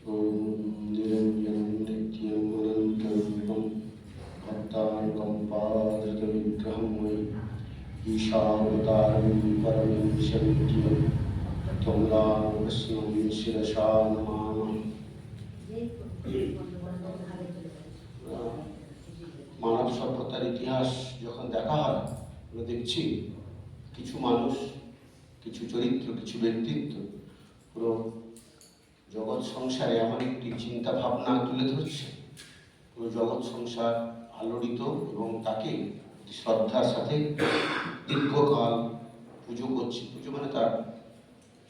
निरञ्जनं नित्यम् अनन्तरूपं भक्तानुकम्पाधृतविग्रहं वै ईशावतारं परमेशमित्यं त्वं रामकृष्णं शिरसा नमामि। মানব সভ্যতার ইতিহাস যখন দেখা হয় আমরা দেখছি কিছু মানুষ, কিছু চরিত্র, কিছু ব্যক্তিত্ব পুরো জগৎ সংসারে এমন একটি চিন্তা ভাবনা তুলে ধরছে, পুরো জগৎ সংসার আলোড়িত এবং তাকে শ্রদ্ধার সাথে দীর্ঘকাল পুজো করছে। পুজো মানে তার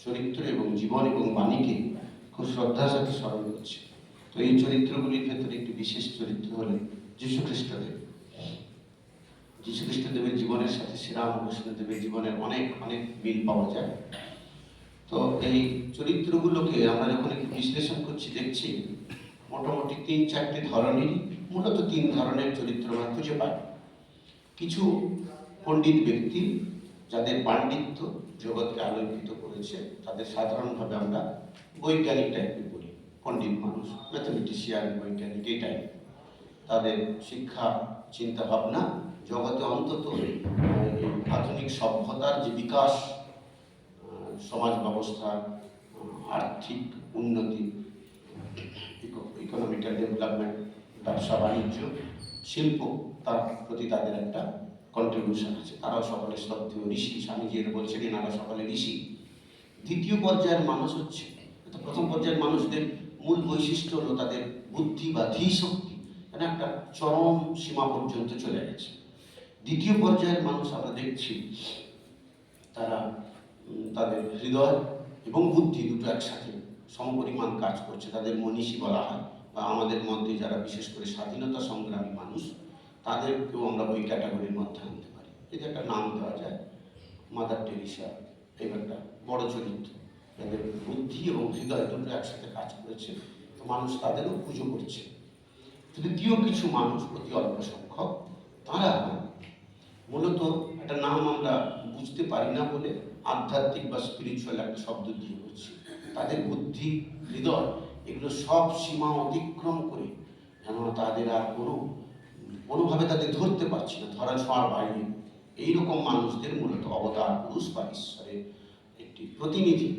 চরিত্র এবং জীবন এবং বাণীকে খুব শ্রদ্ধার সাথে স্মরণ করছে। তো এই চরিত্রগুলির ক্ষেত্রে একটি বিশেষ চরিত্র হল যীশু খ্রিস্টদেব। যীশু খ্রিস্টদেবের জীবনের সাথে শ্রীরামকৃষ্ণদেবের জীবনের অনেক অনেক মিল পাওয়া যায়। তো এই চরিত্রগুলোকে আমরা যখন একটু বিশ্লেষণ করছি দেখছি মোটামুটি ৩-৪টি ধরনেরই, মূলত ৩ ধরনের চরিত্র আমরা খুঁজে পাই। কিছু পণ্ডিত ব্যক্তি যাদের পাণ্ডিত্য জগৎকে আলোকিত করেছে, তাদের সাধারণভাবে আমরা বৈজ্ঞানিক টাইপের বলি, পণ্ডিত মানুষ, ম্যাথমেটিশিয়ান, বৈজ্ঞানিক এই টাইপ। তাদের শিক্ষা, চিন্তা ভাবনা জগতে অন্তত আধুনিক সভ্যতার যে বিকাশ, সমাজ ব্যবস্থা, আর্থিক উন্নতি, ইকোনমিক্যাল ডেভেলপমেন্ট, ব্যবসা বাণিজ্য, শিল্প, তার প্রতি তাদের একটা কন্ট্রিবিউশন আছে। তারাও সকলে শ্রদ্ধেয় ঋষি। স্বামীজি বলছেন এনারা সকলে ঋষি। দ্বিতীয় পর্যায়ের মানুষ হচ্ছে, প্রথম পর্যায়ের মানুষদের মূল বৈশিষ্ট্য হলো তাদের বুদ্ধি বা ধী শক্তি মানে একটা চরম সীমা পর্যন্ত চলে গেছে। দ্বিতীয় পর্যায়ের মানুষ আমরা দেখছি তারা তাদের হৃদয় এবং বুদ্ধি দুটো একসাথে সমপরিমাণ কাজ করছে, তাদের মনীষী বলা হয়। বা আমাদের মধ্যে যারা বিশেষ করে স্বাধীনতা সংগ্রামী মানুষ, তাদেরকেও আমরা ওই ক্যাটাগরির মধ্যে আনতে পারি। এতে একটা নাম দেওয়া যায়, মাদার টেরিসা, এই একটা বড় চরিত্র, তাদের বুদ্ধি এবং হৃদয় দুটো একসাথে কাজ করেছে। তো মানুষ তাদেরও পুজো করছে। তৃতীয় কিছু মানুষ, অতি অল্প সংখ্যক, তারা মূলত একটা নাম আমরা বুঝতে পারি না বলে আধ্যাত্মিক বা স্পিরিচুয়াল একটা শব্দ দিয়ে বলছি। তাদের বুদ্ধি, হৃদয় এগুলো সব সীমা অতিক্রম করে যেন তাদের আর কোনোভাবে তাদের ধরতে পারছি না, ধরা ছোঁয়ার বাইরে, এইরকম মানুষদের মূলত অবতার পুরুষ বা ঈশ্বরের একটি প্রতিনিধি,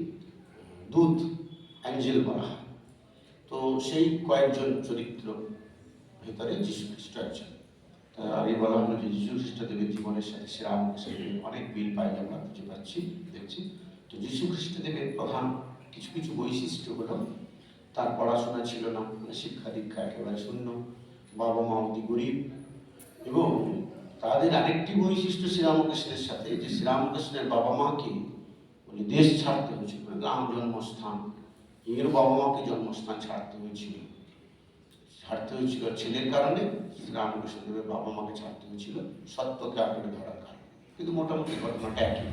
দূত, অ্যাঞ্জেল বলা হয়। তো সেই কয়েকজন চরিত্র ভেতরে যীশু খ্রিস্ট একজন। আগে বলা হলো যে যীশু খ্রিস্টদেবের জীবনের সাথে শ্রীরামকৃষ্ণদেবের অনেক মিল পাই আমরা খুঁজে পাচ্ছি, দেখছি। তো যীশু খ্রিস্টদেবের প্রধান কিছু কিছু বৈশিষ্ট্য হলো তার পড়াশোনা ছিল না, মানে শিক্ষা দীক্ষা একেবারে শূন্য, বাবা মা অতি গরিব। এবং তাদের আরেকটি বৈশিষ্ট্য শ্রীরামকৃষ্ণের সাথে, যে শ্রীরামকৃষ্ণের বাবা মাকে দেশ ছাড়তে হয়েছিল, গ্রাম জন্মস্থান, এর বাবা মাকে জন্মস্থান ছাড়তে হয়েছিল ছেলের কারণে। শ্রীরামকৃষ্ণদেবের বাবা মাকে ছাড়তে হয়েছিল সত্যকে আঁকড়ে ধরার কারণে। কিন্তু মোটামুটি ঘটনাটা একই।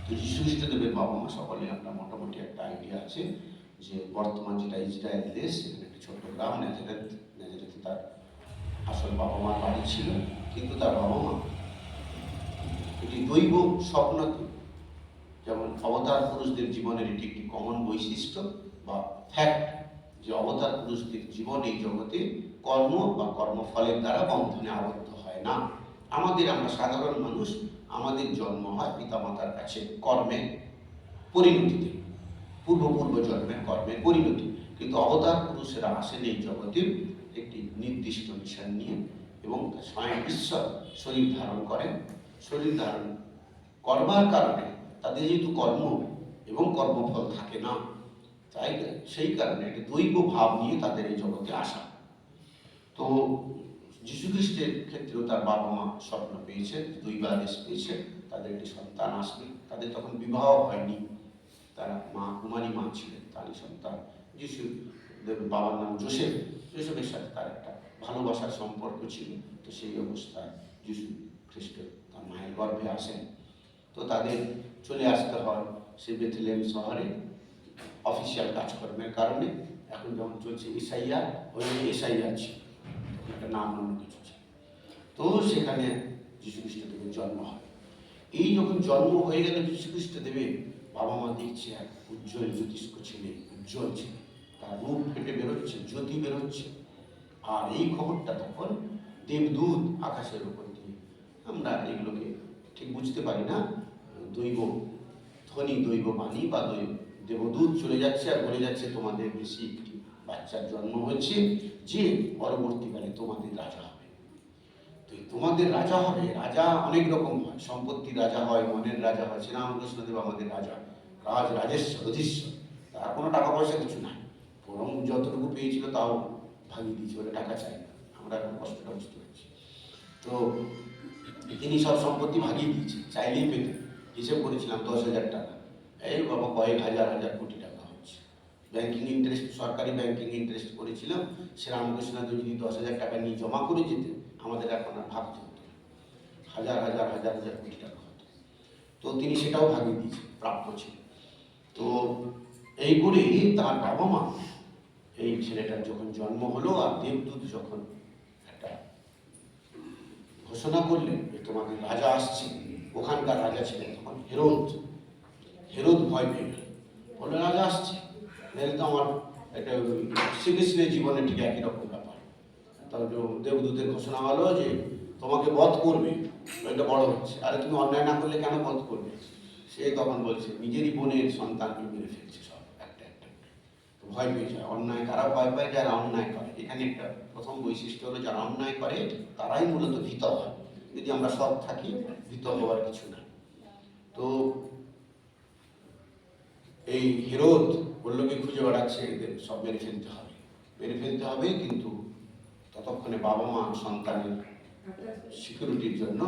তো যীশু খ্রিস্টদেবের বাবা মা সকলে আমরা মোটামুটি একটা আইডিয়া আছে যে বর্তমান যেটা ইসরায়েল দেশ, সেখানে একটি ছোট্ট গ্রাম ন্যাজারেথে তার আসল বাবা মার বাড়ি ছিল। কিন্তু তার বাবা মা এটি দৈব স্বপ্নকে, যেমন অবতার পুরুষদের জীবনের এটি একটি কমন বৈশিষ্ট্য বা ফ্যাক্ট, যে অবতার পুরুষদের জীবন এই জগতে কর্ম বা কর্মফলের দ্বারা বন্ধনে আবদ্ধ হয় না। আমরা সাধারণ মানুষ, আমাদের জন্ম হয় পিতামাতার কাছে কর্মের পরিণতিতে, পূর্ব জন্মের কর্মের পরিণতি। কিন্তু অবতার পুরুষেরা আসেন এই জগতের একটি নির্দিষ্ট মিশন নিয়ে, এবং স্বয়ং ঈশ্বর শরীর ধারণ করেন। শরীর ধারণ করবার কারণে তাদের যেহেতু কর্ম এবং কর্মফল থাকে না, তাই সেই কারণে একটা দৈব ভাব নিয়ে তাদের এই জগতে আসা। তো যীশু খ্রিস্টের ক্ষেত্রেও তার বাবা মা স্বপ্ন পেয়েছে, দৈবাদেশ পেয়েছে, তাদের একটি সন্তান আসবে। তাদের তখন বিবাহ হয়নি, তারা মা কুমারী মা ছিলেন, তারই সন্তান। যীশুদেব বাবার নাম যোসেফের সাথে তার একটা ভালোবাসার সম্পর্ক ছিল। তো সেই অবস্থায় যীশু খ্রিস্ট তার মায়ের গর্ভে আসেন। তো তাদের চলে আসতে হয় সেই বেথলেহেম শহরে অফিসিয়াল কাজকর্মের কারণে। এখন যেমন চলছে এসাইয়া, ওই এসাইয়া ছিল, একটা নাম অন্য কিছু ছিল। তো সেখানে যীশু খ্রিস্টদেবের জন্ম হয়। এই যখন জন্ম হয়ে গেল যীশু খ্রিস্টদেবের, বাবা মা দেখছে এক উজ্জ্বল জ্যোতিষ্ক ছেলে, উজ্জ্বল ছেলে, তার রূপ ফেটে বেরোচ্ছে, জ্যোতি বেরোচ্ছে। আর এই খবরটা তখন দেবদূত আকাশের উপর দিয়ে, আমরা এগুলোকে ঠিক বুঝতে পারি না, দৈব ধ্বনি, দৈব বাণী বা দেবদূত চলে যাচ্ছে আর বলে যাচ্ছে তোমাদের বেশি একটি বাচ্চার জন্ম হয়েছে, যে পরবর্তীকালে তোমাদের রাজা হবে। তো তোমাদের রাজা হবে, রাজা অনেক রকম হয়, সম্পত্তির রাজা হয়, মনের রাজা হয়। শ্রীরামকৃষ্ণদেব আমাদের রাজা, রাজেশ্বর, অধীশ্বর। তার কোনো টাকা পয়সা কিছু নাই, বরং যতটুকু পেয়েছিল তাও ভাগিয়ে দিয়েছে, বলে টাকা চাই না। আমরা এখন কষ্টটা বুঝতে পারছি। তো তিনি সব সম্পত্তি ভাগিয়ে দিয়েছে, চাইলেই পেতেন। হিসেব করেছিলাম 10,000 টাকা, এই বাবা কয়েক হাজার হাজার কোটি টাকা হচ্ছে। ব্যাংকিং ইন্টারেস্ট, সরকারি ব্যাংকিং ইন্টারেস্ট করেছিলাম। শ্রীরামকৃষ্ণদেব যদি 10,000 টাকা নিয়ে জমা করে যেতেন, আমাদের এখন আর ভাবতে হতো, হাজার হাজার হাজার হাজার কোটি টাকা হতো। তো তিনি সেটাও ভাগিয়ে দিয়েছেন, প্রাপ্য ছিল। তো এই করে তার বাবা মা, এই ছেলেটার যখন জন্ম হলো আর দেবদূত যখন একটা ঘোষণা করলেন যে তোমাদের রাজা আসছে, ওখানকার রাজা ছিলেন তখন হেরোদ। হেরোদ ভয় পেয়ে গেল, বললো রাজা আসছে, নাহলে তো আমার একটা শ্রীকৃষ্ণের জীবনে ঠিক একই রকম ব্যাপার। তারপর দেবদূতের ঘোষণা হলো যে তোমাকে বধ করবে, এটা বড় হচ্ছে। আরে তুমি অন্যায় না করলে কেন বধ করবে? সে তখন বলছে নিজেরই বোনের সন্তানকে মেরে ফেলছে সব একটা একটা। তো ভয় পেয়ে যায়। অন্যায় কারা ভয় পায়? যারা অন্যায় করে। এখানে একটা প্রথম বৈশিষ্ট্য হলো, যারা অন্যায় করে তারাই মূলত ভীত হয়। যদি আমরা সৎ থাকি, ভীত হওয়ার কিছু না। তো এই হেরোদ বলল কি খুঁজে বেড়াচ্ছে, এদের সব মেরে ফেলতে হবে, মেরে ফেলতে হবে। কিন্তু ততক্ষণে বাবা মা সন্তানের সিকিউরিটির জন্য,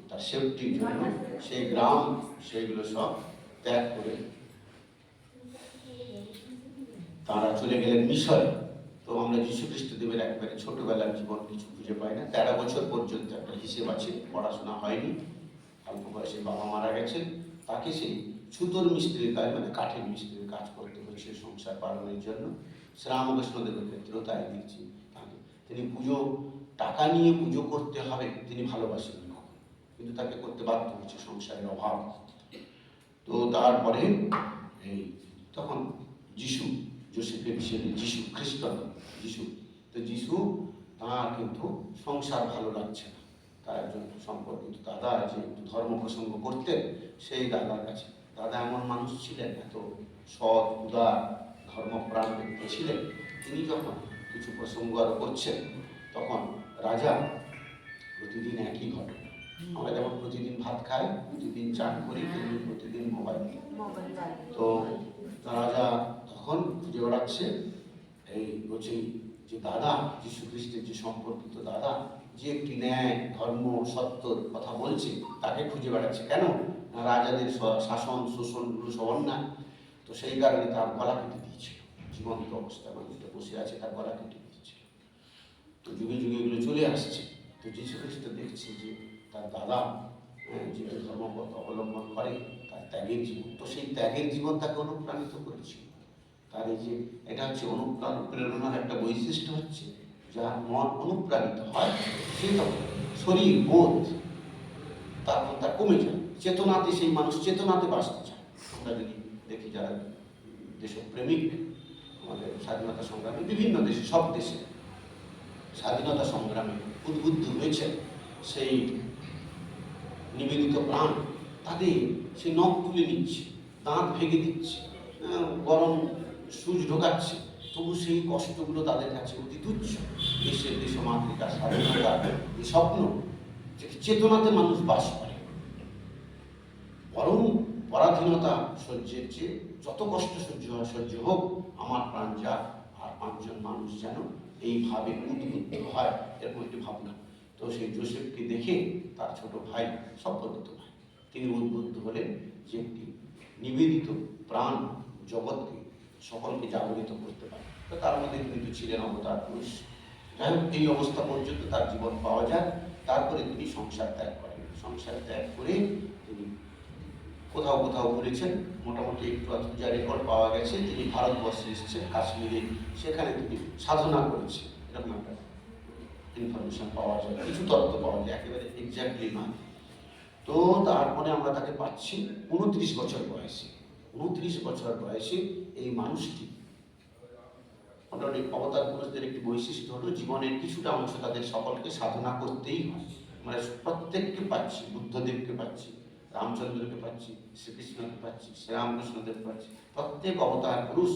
তার সেফটির জন্য সেই গ্রাম সেইগুলো সব ত্যাগ করে তারা চলে গেলেন মিশরে। তো আমরা যীশু খ্রিস্টদেবের একেবারে ছোটবেলার জীবন কিছু খুঁজে পাই না। 13 বছর পর্যন্ত একটা হিসেব আছে, পড়াশোনা হয়নি, অল্প বয়সে বাবা মারা গেছেন। তাকে সেই ছুতোর মিস্ত্রির কাজ, মানে কাঠের মিস্ত্রির কাজ করতে হয়েছে সংসার পালনের জন্য। শ্রীরামকৃষ্ণদেবের ক্ষেত্রেও তাই দেখছি। তিনি পুজো, টাকা নিয়ে পুজো করতে হবে তিনি ভালোবাসেন না, কিন্তু তাকে করতে বাধ্য হচ্ছে সংসারের অভাব। তো তারপরে এই তখন যিশু, যোসেফের ছেলে যিশু, খ্রিস্ট যিশু। তো যিশু, তার কিন্তু সংসার ভালো লাগছে না। তার একজন সম্পর্কিত দাদা যে ধর্ম প্রসঙ্গ করতেন, সেই দাদার কাছে, দাদা এমন মানুষ ছিলেন, এত সৎ, উদার, ধর্মপ্রাণ ব্যক্তি ছিলেন। তিনি যখন কিছু প্রসঙ্গ আরো করছেন, তখন রাজা, প্রতিদিন একই ঘটনা, আমরা যেমন প্রতিদিন ভাত খাই, প্রতিদিন চান করি, তেমনি প্রতিদিন মোবাইল। তো রাজা তখন খুঁজে বেড়াচ্ছে, এই বলছে যে দাদা, যীশু খ্রিস্টের যে সম্পর্কিত দাদা, যে একটি ন্যায়, ধর্ম, সত্যর কথা বলছে, তাকে খুঁজে বেড়াচ্ছে। কেন না রাজাদের শাসন শোষণগুলো সব অন্যায়। তো সেই কারণে তার গলা কেটে দিয়েছিল, জীবন্ত অবস্থায় মানুষটা বসে আছে, তার গলা কেটে দিয়েছিল। তো যুগে যুগে এগুলো চলে আসছে। তো যীশু খ্রিস্ট দেখছে যে তার দাদা যে ধর্মপথ অবলম্বন করে, তার ত্যাগের জীবন, তো সেই ত্যাগের জীবন তাকে অনুপ্রাণিত করেছিল। তার এই যে এটা হচ্ছে অনুপ্রেরণার একটা বৈশিষ্ট্য হচ্ছে, যার মন অনুপ্রাণিত হয়, সে তখন শরীর বোধ তারপর তা কমে যায়, চেতনাতে সেই মানুষ চেতনাতে বাঁচতে চায়। আমরা যদি দেখি যারা দেশপ্রেমিক, আমাদের স্বাধীনতা সংগ্রামে বিভিন্ন দেশে, সব দেশে স্বাধীনতা সংগ্রামে উদ্বুদ্ধ হয়েছে, সেই নিবেদিত প্রাণ, তাদের সেই নখ তুলে নিচ্ছে, দাঁত ভেঙে দিচ্ছে, গরম সূচ ঢোকাচ্ছে, তবু সেই কষ্টগুলো তাদের কাছে অতি তুচ্ছ। দেশের, দেশমাতৃকা, স্বাধীনতা যে স্বপ্ন, যে চেতনাতে মানুষ বাস করে, বরং পরাধীনতা সহ্যের চেয়ে যত কষ্ট সহ্য হয় সহ্য হোক, আমার প্রাণ যা, আর 5 জন মানুষ যেন এইভাবে উদ্বুদ্ধ হয়, এরকম একটি ভাবনা। তো সেই যোসেফকে দেখে তার ছোট ভাই, সম্পর্কিত ভাই, তিনি উদ্বুদ্ধ হলেন যে একটি নিবেদিত প্রাণ জগৎকে, সকলকে জাগরিত করতে পারে। তো তার মধ্যে কিন্তু ছিলেন অবতার পুরুষ। যাই হোক, এই অবস্থা পর্যন্ত তার জীবন পাওয়া যায়। তারপরে তিনি সংসার ত্যাগ করেন। সংসার ত্যাগ করে তিনি কোথাও কোথাও ঘুরেছেন, মোটামুটি একটু যা রেকর্ড পাওয়া গেছে, তিনি ভারতবর্ষে এসেছেন, কাশ্মীরে, সেখানে তিনি সাধনা করেছেন, এরকম একটা ইনফরমেশন পাওয়া যায়, কিছু তথ্য পাওয়া যায়, একেবারে এক্স্যাক্টলি নয়। তো তারপরে আমরা তাকে পাচ্ছি 29 বছর বয়সে। 29 বছর বয়সে এই মানুষটি অবতার পুরুষদের একটি বৈশিষ্ট্য হলো জীবনের কিছুটা অংশ তাদের সকলকে সাধনা করতেই হয়। মানে প্রত্যেককে পাচ্ছি, বুদ্ধদেবকে পাচ্ছি, রামচন্দ্রকে পাচ্ছি, শ্রীকৃষ্ণকে পাচ্ছি, শ্রীরামকৃষ্ণদেব পাচ্ছি, প্রত্যেক অবতার পুরুষ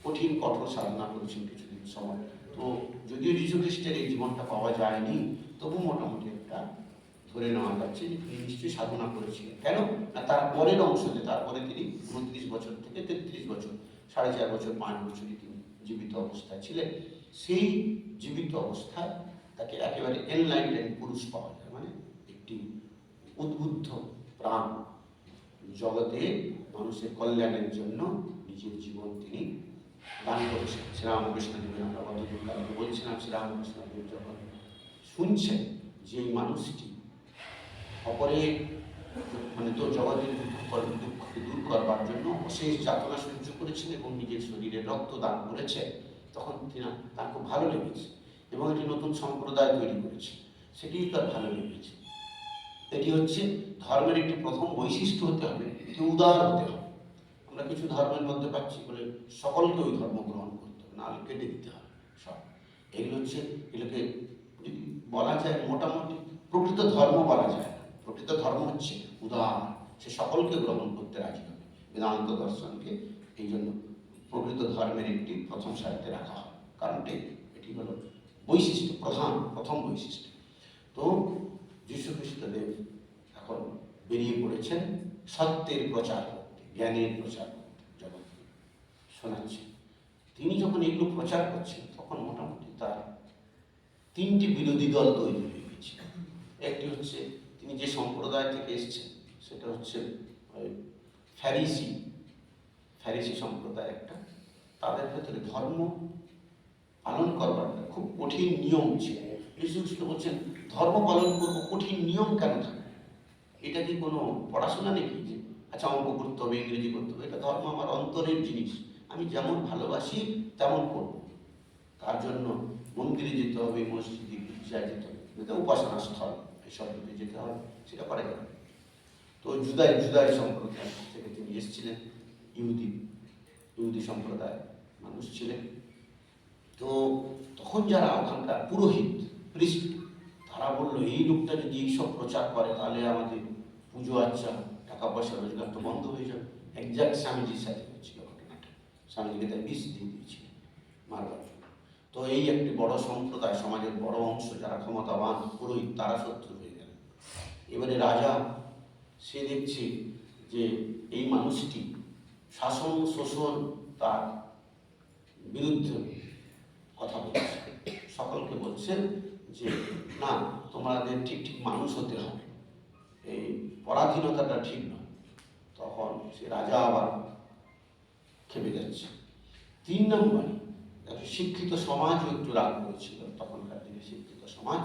কঠিন কঠোর সাধনা করেছেন কিছুদিন সময়। তো যদিও যীশু খ্রিস্টের এই জীবনটা পাওয়া যায়নি, তবু মোটামুটি একটা ধরে নেওয়া যাচ্ছে যে তিনি নিশ্চয়ই সাধনা করেছিলেন। কেন না, তার পরের অংশতে, তারপরে তিনি 29 বছর থেকে 33 বছর, 4.5 বছর 5 বছরই তিনি জীবিত অবস্থায় ছিলেন। সেই জীবিত অবস্থায় তাকে একেবারে এনলাইটেন্ড পুরুষ পাওয়া যায়, মানে একটি উদ্বুদ্ধ প্রাণ, জগতে মানুষের কল্যাণের জন্য নিজের জীবন তিনি দান করেছেন। শ্রীরামকৃষ্ণদেবের আমরা কতদিন কালকে বলছিলাম, শ্রীরামকৃষ্ণদেব যখন শুনছেন যে এই মানুষটি অপরের মানে তো জগতের দুঃখকে দূর করবার জন্য অশেষ যাতনা সহ্য করেছেন এবং নিজের শরীরে রক্ত দান করেছে, তখন তার খুব ভালো লেগেছে এবং একটি নতুন সম্প্রদায় তৈরি করেছে, সেটি তার ভালো লেগেছে। এটি হচ্ছে ধর্মের একটি প্রথম বৈশিষ্ট্য হতে হবে, এটি উদার হতে হবে। আমরা কিছু ধর্মের মধ্যে পাচ্ছি বলে সকলকে ওই ধর্ম গ্রহণ করতে হবে, নাহলে কেটে দিতে হবে সব। এগুলো হচ্ছে, এগুলোকে যদি বলা যায় মোটামুটি প্রকৃত ধর্ম বলা যায় না। প্রকৃত ধর্ম হচ্ছে উদার, সে সকলকে গ্রহণ করতে রাজি হবে। বেদান্ত দর্শনকে এই জন্য প্রকৃত ধর্মের একটি প্রথম সারিতে রাখা হয়, কারণটি এটি হলো বৈশিষ্ট্য, প্রথম বৈশিষ্ট্য। তো যীশু খ্রিস্টদেব এখন বেরিয়ে পড়েছেন সত্যের প্রচার করতে, জ্ঞানের প্রচার করতে, জগৎকে শোনাচ্ছেন। তিনি যখন এগুলো প্রচার করছেন তখন মোটামুটি তার 3টি বিরোধী দল তৈরি হয়ে গেছে। একটি হচ্ছে তিনি যে সম্প্রদায় থেকে এসেছেন সেটা হচ্ছে ফ্যারিসি সম্প্রদায় একটা। তাদের ভেতরে ধর্ম পালন করবার খুব কঠিন নিয়ম ছিল। যীশু খ্রিস্ট বলছেন, ধর্ম পালন করবো, কঠিন নিয়ম কেন থাকে? এটা কি কোনো পড়াশোনা নাকি যে আচ্ছা অঙ্ক করতে হবে, ইংরেজি করতে হবে? এটা ধর্ম আমার অন্তরের জিনিস, আমি যেমন ভালোবাসি তেমন করব। তার জন্য মন্দিরে যেতে হবে, মসজিদে গির্জায় যেতে হবে, এটা উপাসনা স্থল, এসব যদি যেতে হবে সেটা পারে না। তো জুদাই সম্প্রদায় থেকে তিনি এসেছিলেন, ইহুদি সম্প্রদায় মানুষ ছিলেন। তো তখন যারা ওখানকার পুরোহিত প্রিস্ট, তারা বললো এই লোকটা যদি এইসব প্রচার করে তাহলে আমাদের পুজো আচ্ছা টাকা পয়সা রোজগার তো বন্ধ হয়ে যাবে। একজাক্ট স্বামীজির সাথে হয়েছিল ঘটনাটা, স্বামীজিকে তাই বিষ দিয়ে দিয়েছিলেন মারবার জন্য। তো এই একটি বড় সম্প্রদায়, সমাজের বড় অংশ যারা ক্ষমতাবান পুরোহিত, তারা শত্রু হয়ে গেল। এবারে রাজা সে দেখছে যে এই মানুষটি শাসন শোষণ তার বিরুদ্ধে কথা বলছে, সকলকে বলছে যে না, তোমাদের ঠিক মানুষ হতে হবে, এই পরাধীনতাটা ঠিক নয়। তখন সে রাজা আবার খেপে যাচ্ছে। 3 নম্বরে শিক্ষিত সমাজও একটু রাগ করেছিল। তখনকার দিনে শিক্ষিত সমাজ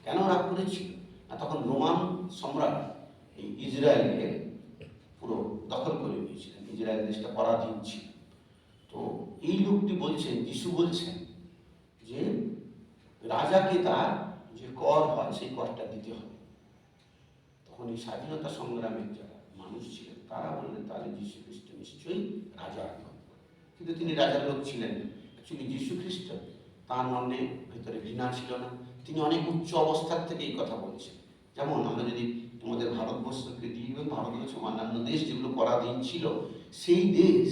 কেন রাগ করেছিল না, তখন রোমান সম্রাট এই ইসরায়েলকে পুরো দখল করে নিয়েছিলেন, ইসরায়েল দেশটা পরাধীন ছিল। তো এই লোকটি বলছেন, যিশু বলছেন যে রাজাকে তার যে কর হয় সেই করটা দিতে হবে। তখন এই স্বাধীনতা সংগ্রামের যারা মানুষ ছিলেন তারা বললেন তাহলে যীশু খ্রিস্ট নিশ্চয়ই রাজার লোক। কিন্তু তিনি রাজার লোক ছিলেন। অ্যাকচুয়ালি যীশু খ্রিস্ট তার মনে ভেতরে ঘৃণা ছিল না, তিনি অনেক উচ্চ অবস্থার থেকে এই কথা বলছেন। যেমন আমরা যদি আমাদের ভারতবর্ষকে দিই, ভারতবর্ষ অন্যান্য দেশ যেগুলো পরাধীন ছিল, সেই দেশ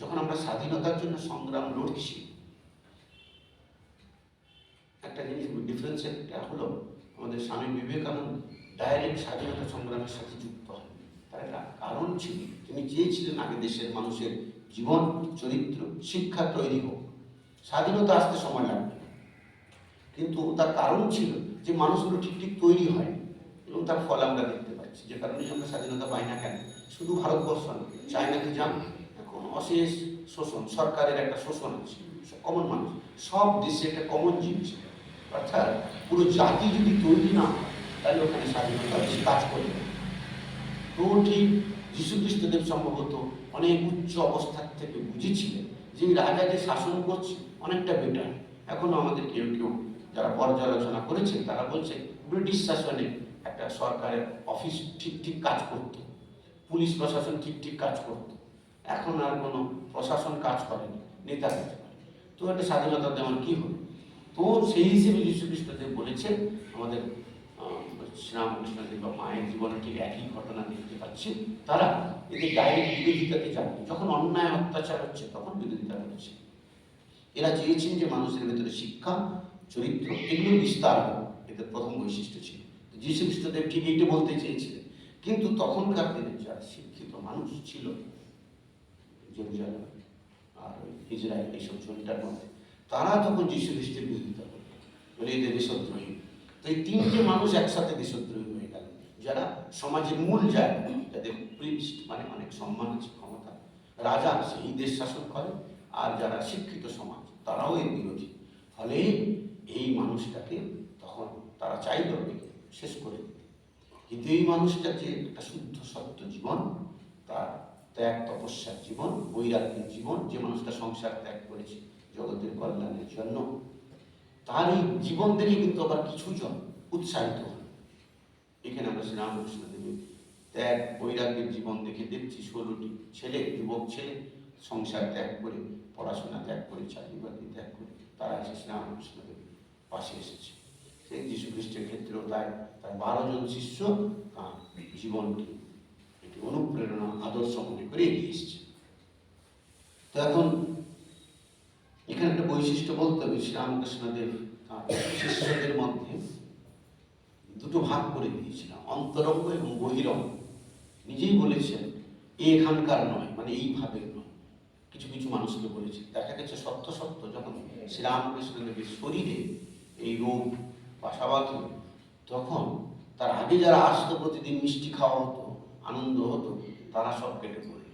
যখন আমরা স্বাধীনতার জন্য সংগ্রাম লড়ছি, একটা জিনিস ডিফারেন্স একটা হলো আমাদের স্বামী বিবেকানন্দ ডাইরেক্ট স্বাধীনতা সংগ্রামের সাথে যুক্ত হয়। তার একটা কারণ ছিল, তিনি চেয়েছিলেন আগে দেশের মানুষের জীবন চরিত্র শিক্ষা তৈরি হোক, স্বাধীনতা আসতে সময় লাগবে, কিন্তু তার কারণ ছিল যে মানুষগুলো ঠিক তৈরি হয় এবং তার ফল আমরা দেখতে পাচ্ছি। যে কারণে আমরা স্বাধীনতা পাই না কেন, শুধু ভারতবর্ষ নয়, চায়নাতে যান এখন অশেষ শোষণ, সরকারের একটা শোষণ আছে, কমন মানুষ সব দেশে একটা কমন জিনিস। অর্থাৎ পুরো জাতি যদি তৈরি না হয় তাহলে ওখানে স্বাধীনতা বেশি কাজ করবে। তো ঠিক যীশু খ্রিস্টদেব সম্ভবত অনেক উচ্চ অবস্থার থেকে বুঝেছিলেন যে রাজা যে শাসন করছে অনেকটা বেটার। এখনো আমাদের কেউ যারা পর্যালোচনা করেছে তারা বলছে ব্রিটিশ শাসনে একটা সরকারের অফিস ঠিক কাজ করত, পুলিশ প্রশাসন ঠিক কাজ করত। এখন আর কোনো প্রশাসন কাজ করেনি, নেতা কাজ করে। তো একটা স্বাধীনতা তেমন কি হলো? তো সেই হিসেবে যীশু খ্রিস্টদেব বলেছেন আমাদের শ্রীরামকৃষ্ণদেব বা মায়ের জীবনে ঠিক একই ঘটনা দেখতে পাচ্ছি। তারা এদের ডাইরেক্ট বিরোধিতাতে যাবে, যখন অন্যায় অত্যাচার হচ্ছে তখন বিরোধিতা করছে। এরা চেয়েছেন যে মানুষের ভেতরে শিক্ষা, চরিত্র এগুলো বিস্তার হোক, এদের প্রথম বৈশিষ্ট্য ছিল। যীশু খ্রিস্টদেব ঠিক এইটা বলতে চেয়েছিলেন। কিন্তু তখনকার দিনে যারা শিক্ষিত মানুষ ছিল জেরুজালেম আর ইসরায়েল এইসব জমিটার মধ্যে, তারা তখন যীশু খ্রিস্টের বিরোধিতা করবে, বলে এদের দেশদ্রোহী। তো এই তিনটে মানুষ একসাথে দেশদ্রোহী হয়ে গেল, যারা সমাজের মূল জায়গা, যাদের প্রিস্ট মানে অনেক সম্মান আছে, ক্ষমতা, রাজা সেই দেশ শাসন করে, আর যারা শিক্ষিত সমাজ তারাও এর বিরোধী। ফলে এই মানুষটাকে তখন তারা চাইল শেষ করে দিতে। কিন্তু এই মানুষটা যে একটা শুদ্ধ সত্য জীবন, তার ত্যাগ তপস্যার জীবন, বৈরাগ্যের জীবন, যে মানুষটা সংসার ত্যাগ করেছে জগতের কল্যাণের জন্য, তার এই জীবন দেখে কিন্তু আবার কিছু জন উৎসাহিত হন। এখানে আমরা শ্রীরামকৃষ্ণদেবের ত্যাগ বৈরাগ্যের জীবন দেখে দেখছি 16টি ছেলে, যুবক ছেলে সংসার ত্যাগ করে, পড়াশোনা ত্যাগ করে, চাকরি বাকরি ত্যাগ করে তারা এসে শ্রীরামকৃষ্ণদেবের পাশে এসেছে। সেই যীশু খ্রিস্টের ক্ষেত্রেও তার 12 জন শিষ্য তাঁর জীবনকে একটি অনুপ্রেরণা আদর্শ মনে করে এগিয়ে এসেছে। তো এখন এখানে একটা বৈশিষ্ট্য বলতে হবে, শ্রীরামকৃষ্ণদেব তাঁর শিষ্যদের মধ্যে দুটো ভাগ করে দিয়েছিলেন, অন্তরঙ্গ এবং বহিরঙ্গ। নিজেই বলেছেন এখানকার নয়, মানে এইভাবে নয়। কিছু কিছু মানুষকে বলেছে, দেখা গেছে সত্য সত্য যখন শ্রীরামকৃষ্ণদেবের শরীরে এই রোগ বাসাবাদ হলো, তখন তার আগে যারা আসতো প্রতিদিন মিষ্টি খাওয়া হতো, আনন্দ হতো, তারা সব কেটে পড়ে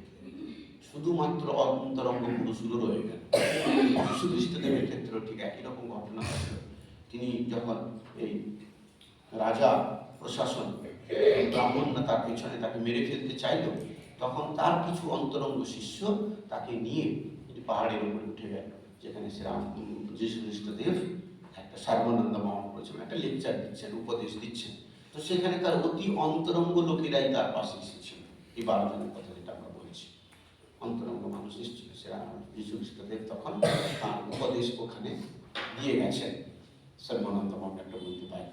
শুধুমাত্র অন্তরঙ্গ পুরুষগুলো রয়ে গেল। যীশু খ্রিস্টদেবের ক্ষেত্রেও ঠিক একই রকম ঘটনা ঘটল। তিনি যখন এই রাজা প্রশাসন ব্রাহ্মণ না তার পেছনে তাকে মেরে ফেলতে চাইল, তখন তার কিছু অন্তরঙ্গ শিষ্য তাকে নিয়ে একটি পাহাড়ের উপরে উঠে গেল, যেখানে যীশু খ্রিস্টদেব একটা সর্বানন্দ মহা করেছেন, একটা লেকচার দিচ্ছেন, উপদেশ দিচ্ছেন। তো সেখানে তার অতি অন্তরঙ্গ লোকেরাই তার পাশে এসেছিল। এই 12 জনের কথা যেটা আমরা বলছি, অন্তরঙ্গ মানুষ এসেছিল। যীশু খ্রিস্টদেব তখন তার উপদেশ ওখানে দিয়ে গেছেন, সর্বানন্দ মহা একটা বলতে পাই।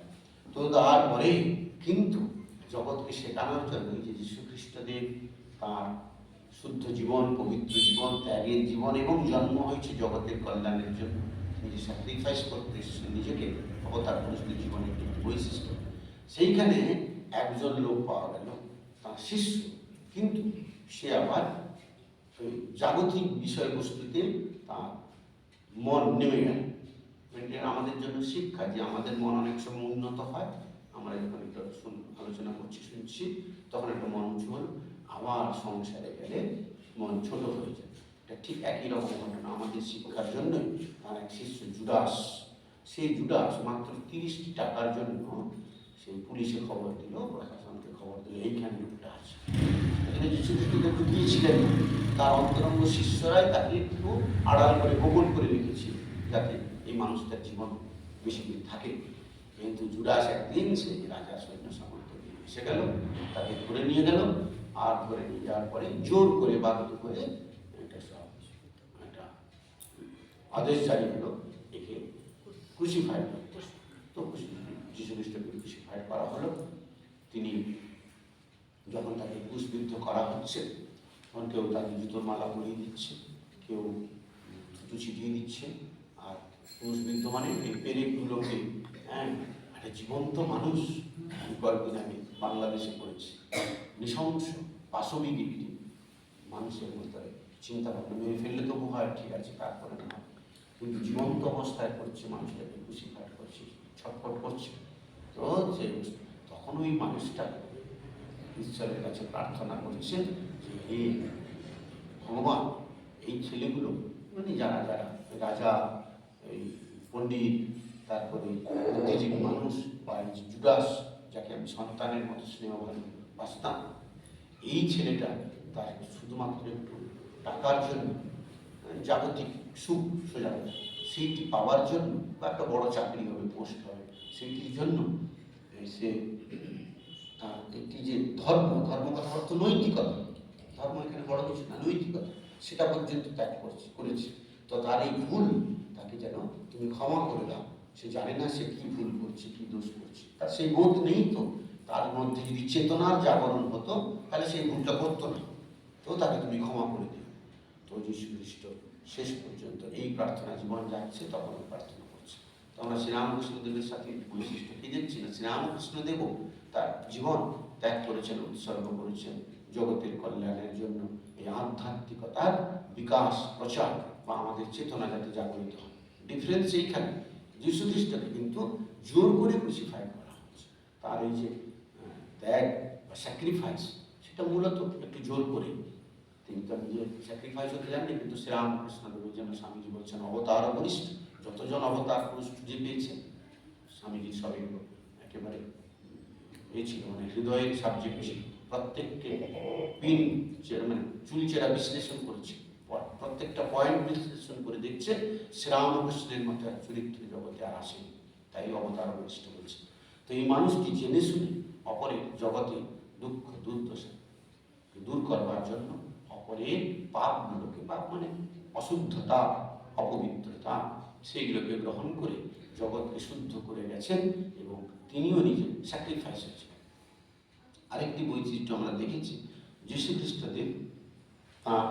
তো তারপরে কিন্তু জগৎকে শেখানোর জন্য যে যীশু খ্রিস্টদেব তাঁর শুদ্ধ জীবন, পবিত্র জীবন, ত্যাগের জীবন এবং জন্ম হয়েছে জগতের কল্যাণের জন্য, নিজে স্যাক্রিফাইস করতে এসেছেন নিজেকে, অবতার পুরুষদের জীবনের একটি বৈশিষ্ট্য। সেইখানে একজন লোক পাওয়া গেল তাঁর শিষ্য, কিন্তু সে আবার ওই জাগতিক বিষয়বস্তুতে তাঁর মন নেমে গেল। আমাদের জন্য শিক্ষা যে আমাদের মন অনেক সময় উন্নত হয়, আমরা যখন একটা আলোচনা করছি শুনছি, তখন একটা মন উঁচু হল, আবার সংসারে গেলে মন ছোট হয়ে যায়। এটা ঠিক একই রকম ঘটনা আমাদের শিক্ষার জন্যই। তার এক শিষ্য জুডাস, সেই জুডাস মাত্র 30টি টাকার জন্য সেই পুলিশে খবর দিল, প্রশাসনকে খবর দিল এইখানে লোকটা আছে। এখানে যীশু খ্রিস্টকে ঢুকিয়েছিলেন, তার অন্তরঙ্গ শিষ্যরাই তাকে একটু আড়াল করে গোপন করে রেখেছিল, যাতে এই মানুষটার জীবন বেশি দিন থাকে। কিন্তু জুডাস একদিন সেই রাজার সৈন্য সামর্থ্য নিয়ে এসে গেল, তাকে ধরে নিয়ে গেল, আর ধরে নিয়ে যাওয়ার পরে জোর করে বাধ্য করে একটা আদেশ জারি হলো, একে ক্রুসিফাই করতে। তো যীশু খ্রিস্টকে ক্রুসিফাই করা হলো। তিনি যখন তাকে ক্রুশবিদ্ধ করা হচ্ছে, তখন কেউ তাকে জুতোর মালা পরিয়ে দিচ্ছে, কেউ জুতো ছিটিয়ে দিচ্ছে। আর ক্রুশবিদ্ধ মানে এই পেরেকগুলোকে, হ্যাঁ, একটা জীবন্ত মানুষ কয়েকদিন আমি বাংলাদেশে পড়েছি, নৃশংস পাশবিক একটি মানুষের মধ্যে চিন্তা ভাবনা, মেরে ফেললে তবু হয় ঠিক আছে, তারপরে না, কিন্তু জীবন্ত অবস্থায় করছে, মানুষটাকে ক্রুসিফাই করছে, ছটফট করছে। তো যে তখন ওই মানুষটা ঈশ্বরের কাছে প্রার্থনা করছেন যে হে ভগবান, এই ছেলেগুলো মানে যারা যারা রাজা, এই পণ্ডিত, তারপরে বুদ্ধিজীবী মানুষ বা জুডাস, যাকে আমি সন্তানের মতো স্নেহ ভালোবাসতাম, এই ছেলেটা তার শুধুমাত্র একটু টাকার জন্য, জাগতিক সুখ সোজা সেইটি পাওয়ার জন্য, বা একটা বড় চাকরি হবে, পোস্ট হবে, সেইটির জন্য সে তার একটি যে ধর্ম কথা অর্থ নৈতিকতা, ধর্ম এখানে বড় কিছু না, নৈতিকতা, সেটা পর্যন্ত ত্যাগ করেছে। তো তার এই ভুল তাকে যেন তুমি ক্ষমা করে দাও। সে জানে না সে কি ভুল করছে, কি দোষ করছে, তার সেই বোধ নেই। তো তার মধ্যে যদি চেতনার জাগরণ হতো তাহলে সেই ভুলটা করতো না। তো তাকে তুমি ক্ষমা করে দিও। তো যীশু খ্রিস্ট শেষ পর্যন্ত এই প্রার্থনা জীবন যাচ্ছে তখন প্রার্থনা করছে। তো আমরা শ্রীরামকৃষ্ণদেবের সাথে বৈশিষ্ট্য কি দেখছি না, শ্রীরামকৃষ্ণদেব তার জীবন ত্যাগ করেছেন, উৎসর্গ করেছেন জগতের কল্যাণের জন্য, এই আধ্যাত্মিকতার বিকাশ প্রচার বা আমাদের চেতনা যাতে জাগরিত হয়। ডিফারেন্স এইখানে, যীশু খ্রিস্টকে কিন্তু জোর করে ক্রুসিফাই করা হচ্ছে। তার এই যে ত্যাগ বা স্যাক্রিফাইস, সেটা মূলত একটু জোর করে। তিনি তো নিজে স্যাক্রিফাইস হতে জাননি, কিন্তু শ্রীরামকৃষ্ণদেবের জন্য স্বামীজি বলছেন অবতার বরিষ্ঠ, যতজন অবতার পুরুষ খুঁজে পেয়েছে স্বামীজি সবই একেবারে এই ছিল, মানে হৃদয়ের সাবজেক্ট ছিল। প্রত্যেককে পিন মানে চুলচেরা বিশ্লেষণ করেছে, প্রত্যেকটা পয়েন্ট বিশ্লেষণ করে দেখছে শ্রীরামকৃষ্ণের মতো চরিত্র জগতে আর আসেনি, তাই অবতার বরিষ্ঠ বলছে। তো এই মানুষটি জেনে শুনে অপরের জগতে দুঃখ দুর্দশা দূর করবার জন্য অপরের পাপগুলোকে, পাপ মানে অশুদ্ধতা, অপবিত্রতা, সেইগুলোকে গ্রহণ করে জগৎকে শুদ্ধ করে গেছেন এবং তিনিও নিজে স্যাক্রিফাইস হয়েছেন। আরেকটি বৈচিত্র্য আমরা দেখেছি, যীশু খ্রিস্টদেব তাঁর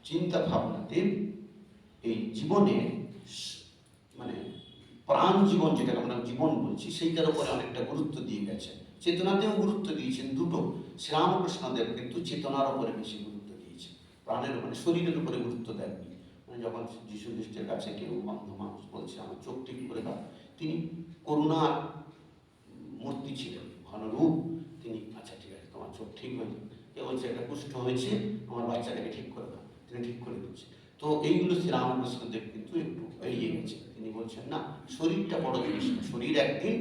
চিন্তা ভাবনাতে এই জীবনে মানে প্রাণ জীবন, যেটাকে আমরা জীবন বলছি, সেইটার উপরে অনেকটা গুরুত্ব দিয়ে গেছেন। চেতনাতেও গুরুত্ব দিয়েছেন দুটো। শ্রীরামকৃষ্ণদেব কিন্তু চেতনার উপরে বেশি গুরুত্ব দিয়েছেন, প্রাণের উপরে, শরীরের উপরে গুরুত্ব দেননি। মানে যখন যীশু খ্রিস্টের কাছে কেউ অন্ধ মানুষ বলছে আমার চোখ ঠিক করে দাও, তিনি করুণার মূর্তি ছিলেন, ঘনরূপ। তিনি আচ্ছা ঠিক আছে, তোমার চোখ ঠিক হয়েছে। কে বলছে এটা কুষ্ঠ হয়েছে, আমার বাচ্চাটাকে ঠিক করে দাও, তিনি ঠিক করে দিচ্ছে। তো এইগুলো শ্রীরামকৃষ্ণদেব কিন্তু একটু এড়িয়ে গেছে। তিনি বলছেন না, শরীরটা বড় জিনিস না, শরীর একদিন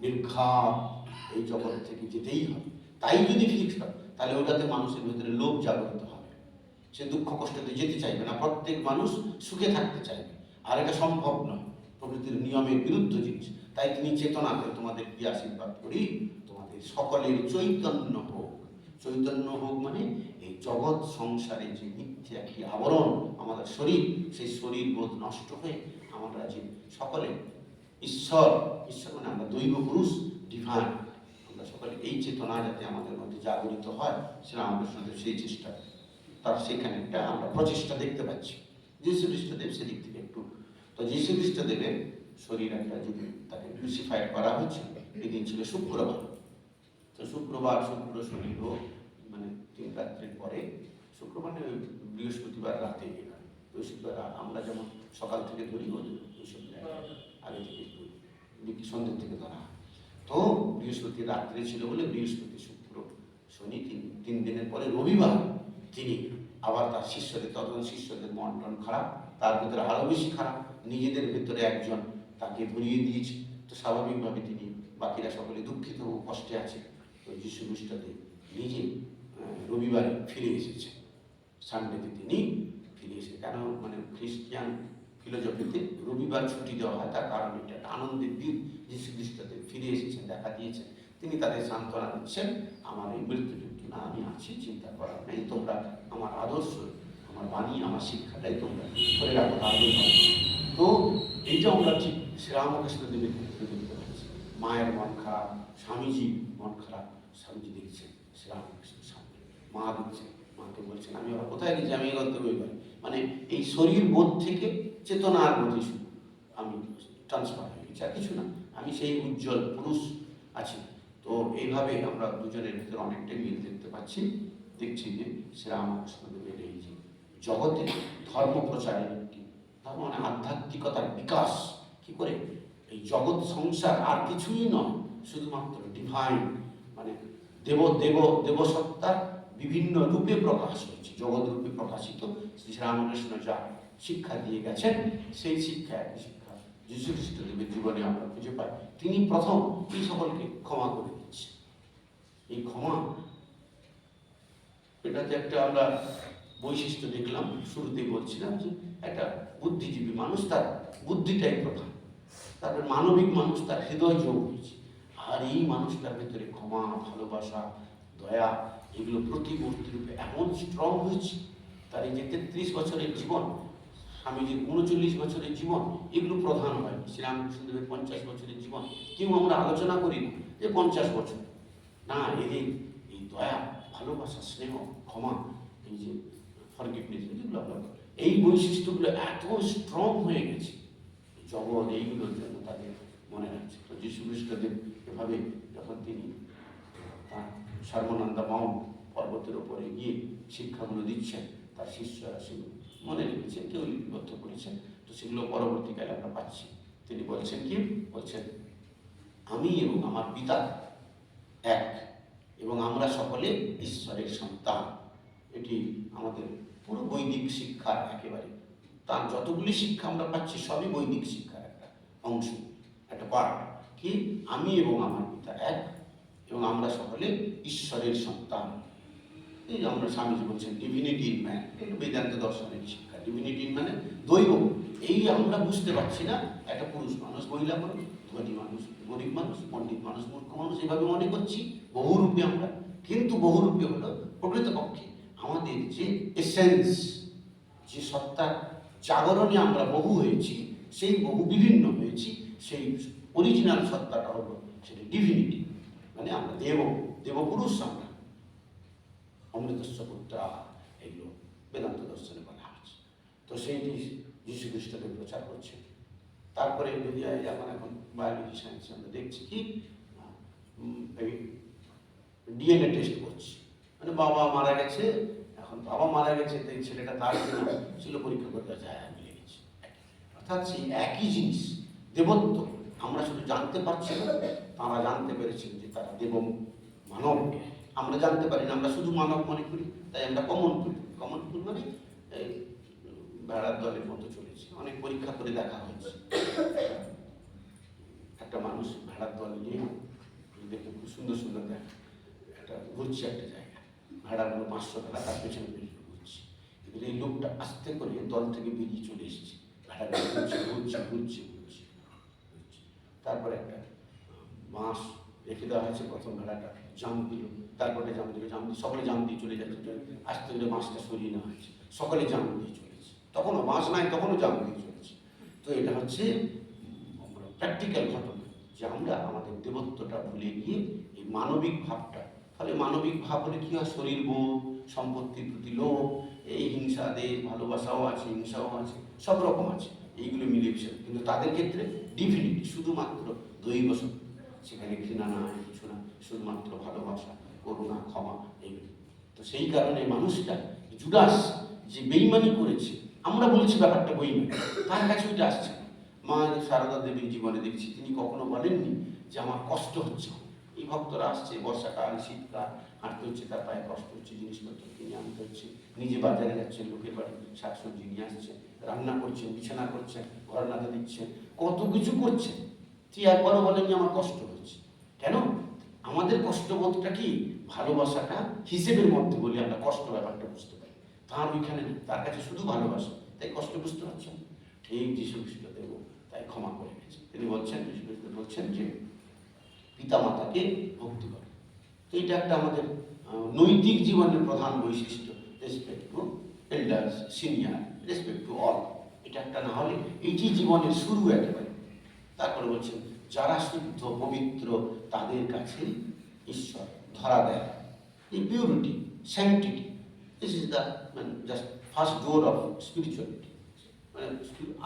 নির্ঘাত এই জগৎ থেকে যেতেই হবে। তাই যদি ফিক্স হয় তাহলে ওটাতে মানুষের ভিতরে লোভ জাগরিত হবে, সে দুঃখ কষ্টতে যেতে চাইবে না, প্রত্যেক মানুষ সুখে থাকতে চাইবে। আর এটা সম্ভব নয়, প্রকৃতির নিয়মের বিরুদ্ধ জিনিস। তাই তিনি চেতনাকে তোমাদের কি আশীর্বাদ করি, তোমাদের সকলের চৈতন্য হোক। চৈতন্য হোক মানে এই জগৎ সংসারে যে মিথ্যে একটি আবরণ আমাদের শরীর, সেই শরীর বোধ নষ্ট হয়ে আমরা যে সকলে ঈশ্বর, ঈশ্বর মানে আমরা দৈব পুরুষ, ডিভাইন, আমরা সকলে এই চেতনা যাতে আমাদের মধ্যে জাগরিত হয়, শ্রীরামকৃষ্ণদেব সেই চেষ্টা, তার সেখানে একটা আমরা প্রচেষ্টা দেখতে পাচ্ছি। যীশু খ্রিস্টদেব সেদিক থেকে একটু, তো যীশু খ্রিস্টদেবের শরীর একটা যদি তাকে ক্রুসিফাইড করা হচ্ছে, এদিন ছিল শুক্রবার। তো শুক্রবার, শুক্র শনি হোক মানে 3 রাত্রির পরে, শুক্রবার বৃহস্পতিবার রাতে, বৃহস্পতিবার আমরা যেমন সকাল থেকে ধরি, বৃহস্পতিবার আগে থেকে সন্ধ্যের থেকে ধরা। তো বৃহস্পতি রাত্রে ছিল বলে বৃহস্পতি, শুক্র, শনি, 3 দিনের পরে রবিবার তিনি আবার তার শিষ্যদের, তখন শিষ্যদের মন টন খারাপ, তার ভিতরে আরো বেশি খারাপ, নিজেদের ভেতরে একজন তাকে ধরিয়ে দিয়েছে। তো স্বাভাবিকভাবে তিনি, বাকিরা সকলে দুঃখিত ও কষ্টে আছে। তো যীশু খ্রিস্টদেব নিজে রবিবারে ফিরে এসেছে, সানডেতে তিনি ফিরে এসে, কেন মানে খ্রিস্টান ফিলোজফিতে রবিবার ছুটি দেওয়া হয়, তার কারণ এটা একটা আনন্দের দিন। যীশু খ্রিস্টদেব ফিরে এসেছেন, দেখা দিয়েছেন, তিনি তাদের সান্ত্বনা দিচ্ছেন, আমার এই মৃত্যুযুদ্ধ না, আমি আছি, চিন্তা করার নেই, তোমরা আমার আদর্শ, আমার বাণী, আমার শিক্ষাটাই তোমরা ধরে রাখো, তাদের নয়। তো এইটা আমরা ঠিক শ্রীরামকৃষ্ণদেবের ক্ষেত্রে দেখতে পাচ্ছি। মায়ের মন খারাপ, স্বামীজি মন খারাপ, স্বামীজি দেখছেন শ্রীরামকৃষ্ণের সামনে, মা দেখছেন, মাকে বলছেন আমি আবার কোথায় গেছি, আমি এগোতে রবিবার। মানে এই শরীর বোধ থেকে চেতনার বোধে শুধু আমি ট্রান্সফার হয়ে গেছি, আর কিছু না, আমি সেই উজ্জ্বল পুরুষ আছি। তো এইভাবে আমরা দুজনের ভিতরে অনেকটাই মিল দেখতে পাচ্ছি। দেখছি যে শ্রীরামকৃষ্ণদেবের এই যে জগতে ধর্ম প্রচারের একটি, ধর্ম মানে আধ্যাত্মিকতার বিকাশ কি করে, এই জগৎ সংসার আর কিছুই নয়, শুধুমাত্র ডিভাইন মানে দেবসত্তার বিভিন্ন রূপে প্রকাশ হয়েছে, জগৎ রূপে প্রকাশিত। শ্রীরামকৃষ্ণ যা শিক্ষা দিয়ে গেছেন, সেই শিক্ষা একই শিক্ষা যীশু খ্রিস্টদেবের জীবনে আমরা খুঁজে পাই। তিনি প্রথম এই সকলকে ক্ষমা করে দিচ্ছেন। এই ক্ষমা, এটাতে একটা আমরা বৈশিষ্ট্য দেখলাম, শুরুতেই বলছিলাম যে একটা বুদ্ধিজীবী মানুষ, তার বুদ্ধিটাই প্রধান, তারপরে মানবিক মানুষ, তার হৃদয় যোগ হয়েছে। আর এই মানুষটার ভেতরে ক্ষমা, ভালোবাসা, দয়া, এগুলো প্রতিমূর্তি রূপে এমন স্ট্রং হয়েছে। তার এই যে 33 বছরের জীবন, স্বামীজির 39 বছরের জীবন, এগুলো প্রধান হয়। শ্রীরামকৃষ্ণদেবের 50 বছরের জীবন কেউ আমরা আলোচনা করি না যে 50 বছর, না, এদের এই দয়া, ভালোবাসা, স্নেহ, ক্ষমা, এই যে ফরগিভনেস, যেগুলো আমরা, এই বৈশিষ্ট্যগুলো এত স্ট্রং হয়ে গেছে জগৎ এইগুলোর জন্য তাদের মনে রাখছে। তো যীশু খ্রিস্টদেব এভাবে যখন তিনি তার সর্বানন্দ মাউন্ট পর্বতের ওপরে গিয়ে শিক্ষাগুলো দিচ্ছেন, তার শিষ্যরা সেগুলো মনে রেখেছেন, কেউ লিপিবদ্ধ করেছেন। তো সেগুলো পরবর্তীকালে আমরা পাচ্ছি। তিনি বলছেন কি, বলছেন আমি এবং আমার পিতা এক, এবং আমরা সকলে ঈশ্বরের সন্তান। এটি আমাদের পুরো বৈদিক শিক্ষার একেবারে, তার যতগুলি শিক্ষা আমরা পাচ্ছি সবই বৈদিক শিক্ষার একটা অংশ, একটা পার্ট। কি, আমি এবং আমার পিতা এক, এবং আমরা সকলে ঈশ্বরের সন্তান। এই যে আমরা স্বামীজি বলছেন ডিভিনিটি ইন ম্যান, এটা বেদান্ত দর্শনের শিক্ষা। ডিভিনিটি ইন মানে দৈব। এই আমরা বুঝতে পারছি না, একটা পুরুষ মানুষ, মহিলা মানুষ, ধনী মানুষ, গরিব মানুষ, পণ্ডিত মানুষ, মূর্খ মানুষ, এভাবে মনে করছি বহুরূপী আমরা। কিন্তু বহুরূপী হলো প্রকৃতপক্ষে আমাদের যে এসেন্স, যে সত্তার জাগরণে আমরা বহু হয়েছি, সেই বহু বিভিন্ন হয়েছি, সেই অরিজিনাল সত্তাটা হলো সেটা ডিভিনিটি, মানে আমরা দেবপুরুষ, আমরা অমৃতস্ব পুত্রা, এগুলো বেদান্ত দর্শনে বলা আছে। তো সেইটি যীশু খ্রিস্টকে প্রচার করছে। তারপরে যদি যেমন এখন বায়োলজি সায়েন্সে আমরা দেখছি কি, এই ডিএনএ টেস্ট করছি, মানে বাবা মারা গেছে, এখন বাবা মারা গেছে, তাই ছেলেটা তার কিনা ছিল, পরীক্ষা করতে যায়, মিলে গেছে। অর্থাৎ সেই একই জিনিস, দেবত্ব আমরা শুধু জানতে পারছি না, তারা জানতে পেরেছেন যে তারা দেব মানব। আমরা জানতে পারি না, আমরা শুধু মানব মনে করি, তাই আমরা কমন ফুল মানে এই ভেড়ার দলের মতো চলেছে। অনেক পরীক্ষা করে দেখা হয়েছে, একটা মানুষ ভেড়ার দল নিয়ে দেখে খুব সুন্দর সুন্দর দেখা, একটা ঘুরছে একটা জায়গা, ভেড়াগুলো 500 ভেড়া তার পেছনে পেছনে ঘুরছে। এবার এই লোকটা আস্তে করে দল থেকে বেরিয়ে চলে এসেছে, ভেড়াগুলো ঘুরছে ঘুরছে ঘুরছে ঘুরছে ঘুরছে। তারপরে একটা বাঁশ রেখে দেওয়া হয়েছে, প্রথম ভেড়াটা জাম দিল, তারপরে জাম দিল, সকলে জাম দিয়ে চলে যাচ্ছে। আস্তে করে বাঁশটা সরিয়ে নেওয়া হয়েছে, সকলে জাম দিয়ে চলেছে, তখনও বাঁশ নাই, তখনও জাম দিয়ে চলেছে। তো এটা হচ্ছে প্র্যাকটিক্যাল ঘটনা, যে আমরা আমাদের দেবত্বটা ভুলে গিয়ে এই মানবিক ভাবটা, ফলে মানবিক ভাব হলে কি হয়, শরীর বোধ, সম্পত্তির প্রতি লোভ, এই হিংসা, দেশ ভালোবাসাও আছে, হিংসাও আছে, সব রকম আছে, এইগুলো মিলেমিশে। কিন্তু তাদের ক্ষেত্রে ডিভিনিটি শুধুমাত্র দৈব সত্য, সেখানে ঘৃণা না, কিছু না, শুধুমাত্র ভালোবাসা, করুণা, ক্ষমা, এইগুলো। তো সেই কারণে মানুষটা জুডাস যে বেইমানি করেছে, আমরা বলছি ব্যাপারটা বেইমানি, তার কাছে ওইটা আসছে। মা সারদা দেবীর জীবনে দেখছি তিনি কখনো বলেননি যে আমার কষ্ট হচ্ছে। এই ভক্তরা আসছে, বর্ষাকাল, শীতকাল, হাঁটতে হচ্ছে, তার পায়ে কষ্ট হচ্ছে, জিনিসপত্র কিনে আনতে হচ্ছে, নিজে বাজারে যাচ্ছেন, লোকের বাড়ি শাকসবজি নিয়ে আসছেন, রান্না করছেন, বিছানা করছেন, ঘর নাতে দিচ্ছেন, কত কিছু করছেন। তুই একবারও বলেননি আমার কষ্ট হচ্ছে। কেন? আমাদের কষ্টবোধটা কি ভালোবাসাটা হিসেবের মধ্যে বলি, আমরা কষ্ট ব্যাপারটা বুঝতে পারি। তার ওইখানে তার কাছে শুধু ভালোবাসা, তাই কষ্ট বুঝতে পারছেন। ঠিক যীশু খ্রিস্ট দেব তাই ক্ষমা করে গেছে। তিনি বলছেন, যীশু খ্রিস্ট বলছেন যে পিতা মাতাকে ভক্তি করে। তো এটা একটা আমাদের নৈতিক জীবনের প্রধান বৈশিষ্ট্য, respect to elders, senior, respect to all. এটা একটা না হলে এইটি জীবনের শুরু একেবারে। তারপরে বলছেন যারা শুদ্ধ পবিত্র তাদের কাছে ঈশ্বর ধরা দেয়। এই purity, sanctity, this is the just first door of spirituality. মানে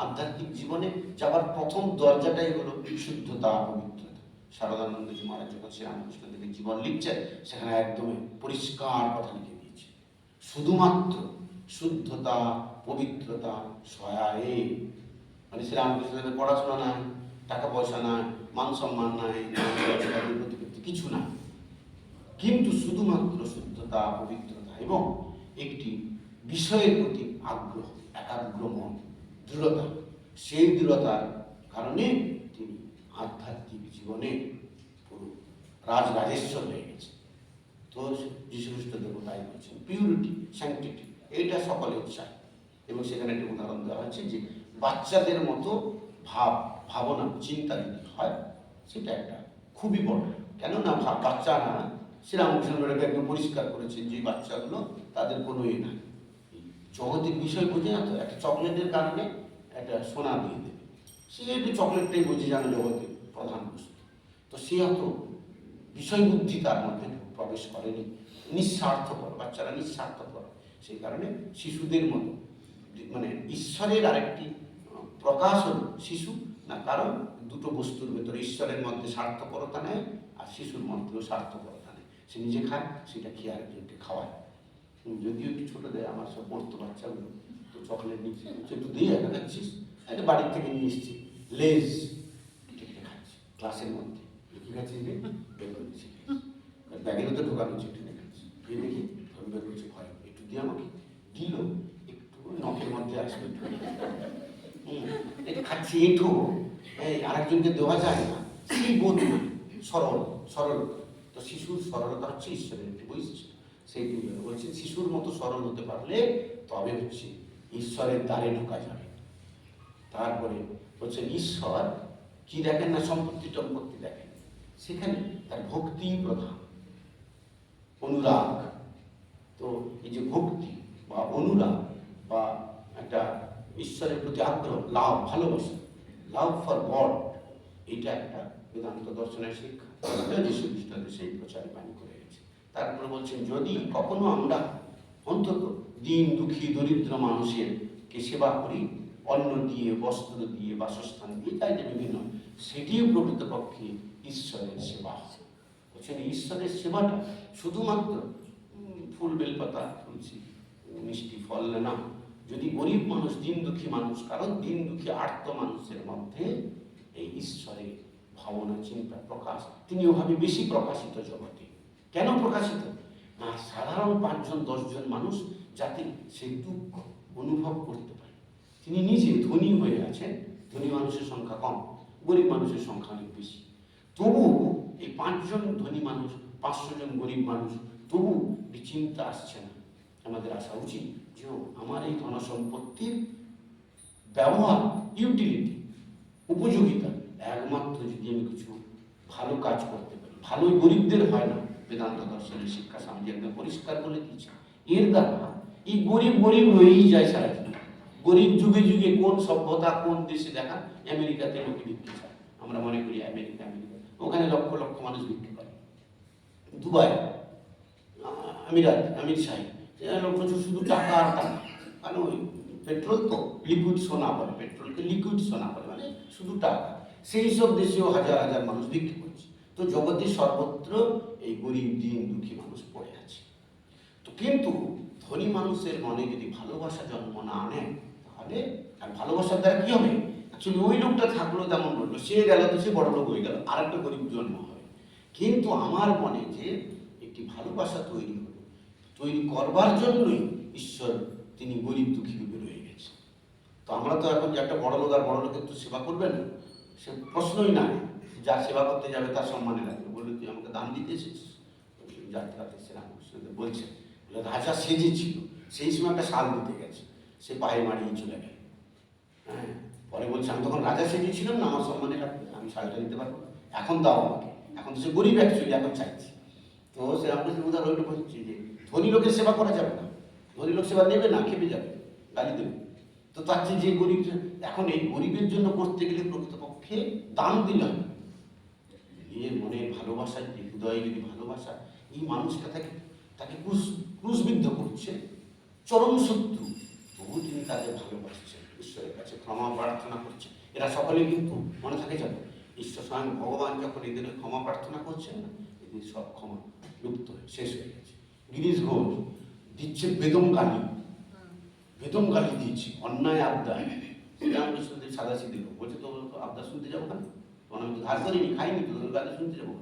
আধ্যাত্মিক জীবনে যাবার প্রথম দরজাটাই হলো শুদ্ধতা, পবিত্রতা। শারদানন্দজি মহারাজ যখন শ্রীরামকৃষ্ণ দেবের জীবন লিখছেন, সেখানে একদমই পরিষ্কার কথা লিখে দিয়েছে, শুধুমাত্র শুদ্ধতা, পবিত্রতা সহায়ে। মানে শ্রীরামকৃষ্ণ দেবের পড়াশোনা নাই, টাকা পয়সা নাই, মান সম্মান নাই, কিছু না, কিন্তু শুধুমাত্র শুদ্ধতা, পবিত্রতা এবং একটি বিষয়ের প্রতি আগ্রহ, একাগ্র মন, দৃঢ়তা। সেই দৃঢ়তার কারণে তিনি আধ্যাত্মিক জীবনে পুরো রাজরাজেশ্বর হয়ে গেছে। তো যীশু খ্রিস্ট দেব তাই বলছেন, পিউরিটি, স্যাংটিটি, এইটা সকলের চাই। এবং সেখানে একটি উদাহরণ দেওয়া হচ্ছে যে বাচ্চাদের মতো ভাবনা, চিন্তা যদি হয়, সেটা একটা খুবই বড়। কেননা বাচ্চারা, শ্রীরামকৃষ্ণ একদম পরিষ্কার করেছেন যে বাচ্চাগুলো তাদের কোনো নাই, জগতের বিষয় বোঝে না তো, একটা চকলেটের কারণে একটা সোনা দিয়ে দেবে, সে একটু চকলেটটাই বোঝে জানে জগতের প্রধান বস্তু। তো সে অত বিষয় বুদ্ধি তার মধ্যে প্রবেশ করেনি, নিঃস্বার্থপর, বাচ্চারা নিঃস্বার্থপর। সেই কারণে শিশুদের মতো মানে ঈশ্বরের আরেকটি প্রকাশ হল শিশু না, কারণ দুটো বস্তুর ভেতরে ঈশ্বরের মধ্যে স্বার্থপরতা নেয় আর শিশুর মধ্যেও স্বার্থপরতা নেয়। সে নিজে খায়, সেটা খেয়ে আরেকজনকে খাওয়ায়। যদিও একটু ছোটো দেয়, আমার সব পড়তো বাচ্চাগুলো, তো চকলেট নিচ্ছে একটু দিয়ে একটা খাচ্ছিস, একটা বাড়ির থেকে নিয়ে এসছি লেজ খাচ্ছি ক্লাসের মধ্যে, কি খাচ্ছিস রে, বের করে দিচ্ছি, ব্যাগের তো ঢোকানো হচ্ছে, টেনে খাচ্ছি, এই দেখি আমি বের করছি, ভয় একটু দিয়ে আমাকে দিল, একটু নখের মধ্যে আসবে, এটা খাচ্ছি এঁঠো, আরেকজনকে দেওয়া যায় না, সেই বোধ সরল সরল। তো শিশুর সরলতা হচ্ছে ঈশ্বরের একটি বৈশিষ্ট্য। সেই বলছে শিশুর মতো সরল হতে পারলে তবে হচ্ছে ঈশ্বরের দ্বারে ঢোকা যাবে। তারপরে বলছে ঈশ্বর কি দেখেন না, সম্পত্তি টম্পত্তি দেখেন, সেখানে তার ভক্তি প্রধান, অনুরাগ। তো এই যে ভক্তি বা অনুরাগ বা একটা ঈশ্বরের প্রতি আগ্রহ, লাভ, ভালোবাসা, লাভ ফর গড, এইটা একটা বেদান্ত দর্শনের শিক্ষা, যিশু খ্রিস্ট সেই প্রচারে বাণী করে গেছে। তারপরে বলছেন যদি কখনো আমরা অন্তত দিন দুঃখী দরিদ্র মানুষের কে সেবা করি, অন্ন দিয়ে, বস্ত্র দিয়ে, বাসস্থান দিয়ে, তাই যে বিভিন্ন, সেটিও প্রকৃতপক্ষে ঈশ্বরের সেবা। বলছেন ঈশ্বরের সেবাটা শুধুমাত্র ফুল বেলপাতা তুলছি, মিষ্টি ফল না। যদি গরিব মানুষ, দিন দুঃখী মানুষ, কারণ দিন দুঃখী আর্ত মানুষের মধ্যে এই ঈশ্বরের ভাবনা, চিন্তা, প্রকাশ, তিনি ওভাবে বেশি প্রকাশিত জগতে। কেন প্রকাশিত না, সাধারণ 5 জন 10 জন মানুষ যাতে সেই দুঃখ অনুভব করতে পারে। তিনি নিজে ধনী হয়ে আছেন, ধনী মানুষের সংখ্যা কম, গরিব মানুষের সংখ্যা অনেক বেশি। তবু এই 5 জন ধনী মানুষ, 500 জন গরিব মানুষ, তবু চিন্তা আসছে না। আমাদের আসা উচিত যে আমার এই ধন সম্পত্তির ব্যবহার, ইউটিলিটি, উপযোগিতা একমাত্র যদি আমি কিছু ভালো কাজ করতে পারি। ভালোই গরিবদের হয় না, বেদান্ত দর্শনের শিক্ষা স্বামীজি একদম পরিষ্কার বলে দিয়েছে। এর দ্বারা এই গরিব গরিব রয়েই যায় সারা জীবন। গরিব যুগে যুগে কোন সভ্যতা কোন দেশে দেখা, আমেরিকাতে লোকে বিক্রি চায়, আমরা মনে করি আমেরিকা, ওখানে লক্ষ লক্ষ মানুষ বিক্রি করে। দুবাই, আমির শাহী, প্রচুর শুধু টাকা আর টাকা, কারণ ওই পেট্রোল তো লিকুইড সোনা বলে, পেট্রোলকে লিকুইড সোনা বলে, মানে শুধু টাকা। সেই সব দেশেও হাজার হাজার মানুষ বিক্রি করছে। তো জগতে সর্বত্র এই গরিব দিন দুঃখী মানুষ পড়ে আছে। তো কিন্তু ধনী মানুষের মনে যদি ভালোবাসা জন্ম না আনে, তাহলে আর ভালোবাসার দ্বারা কি হবে, অ্যাকচুয়ালি ওই লোকটা থাকলো তেমন বললো, সে গেল তো সে বড় লোক হয়ে গেল, আর একটা গরিব জন্ম হবে। কিন্তু আমার মনে যে একটি ভালোবাসা তৈরি হলো, তৈরি করবার জন্যই ঈশ্বর তিনি গরিব দুঃখী রূপে রয়ে গেছে। তো আমরা তো এখন যে একটা বড় লোক আর বড় লোকের তো সেবা করবেন, সে প্রশ্নই নাই। যা সেবা করতে যাবে তার সম্মানে রাখবে, বললে তুই আমাকে দান দিতে এসেছিস। যাত্রাতে শ্রীরামকৃষ্ণদেব বলছে, রাজা সেজেছিল, সেই সময় একটা শাল দিতে গেছে, সে পায়ে মারিয়ে চলে গেল। হ্যাঁ, পরে বলছে আমি তখন রাজা সেজেছিলাম না, আমার সম্মানে রাখবে, আমি শালটা দিতে পারবো, এখন দাও আমাকে। এখন তো সে গরিব অ্যাকচুয়ালি, এখন চাইছি। তো শ্রীরামকৃষ্ণ উদাহরণ ওইটা বলছে যে ধনী লোকের সেবা করা যাবে না, ধনী লোক সেবা নেবে না, খেপে যাবে, গালি দেবে। তো তার যে গরিব, এখন এই গরিবের জন্য করতে গেলে প্রকৃতপক্ষে দান দিলে হবে। নিজের মনের ভালোবাসা, যে হৃদয়ে যদি ভালোবাসা, এই মানুষটা তাকে ক্রুশবিদ্ধ করছে, চরম শত্রু, তবু তিনি তাদের ভালোবাসছেন, ঈশ্বরের কাছে ক্ষমা প্রার্থনা করছেন। এরা সকলে কিন্তু মনে থাকে যাবে, ঈশ্বর স্বয়ং ভগবান যখন এদের ক্ষমা প্রার্থনা করছেন না, এদের সব ক্ষমা লুপ্ত হয়ে শেষ হয়ে গেছে। গিরিশ ঘোষ দিচ্ছে বেদম গালি, বেদম গালি দিচ্ছে, অন্যায় আবদার। শ্রীরামকৃষ্ণদেব সাদা সিদ্ধি লোক, বলছে তো আবদার শুনতে যাবো কেন, তখন আমি তো ধার করিনি, খাইনি, তো গালি শুনতে যাবো,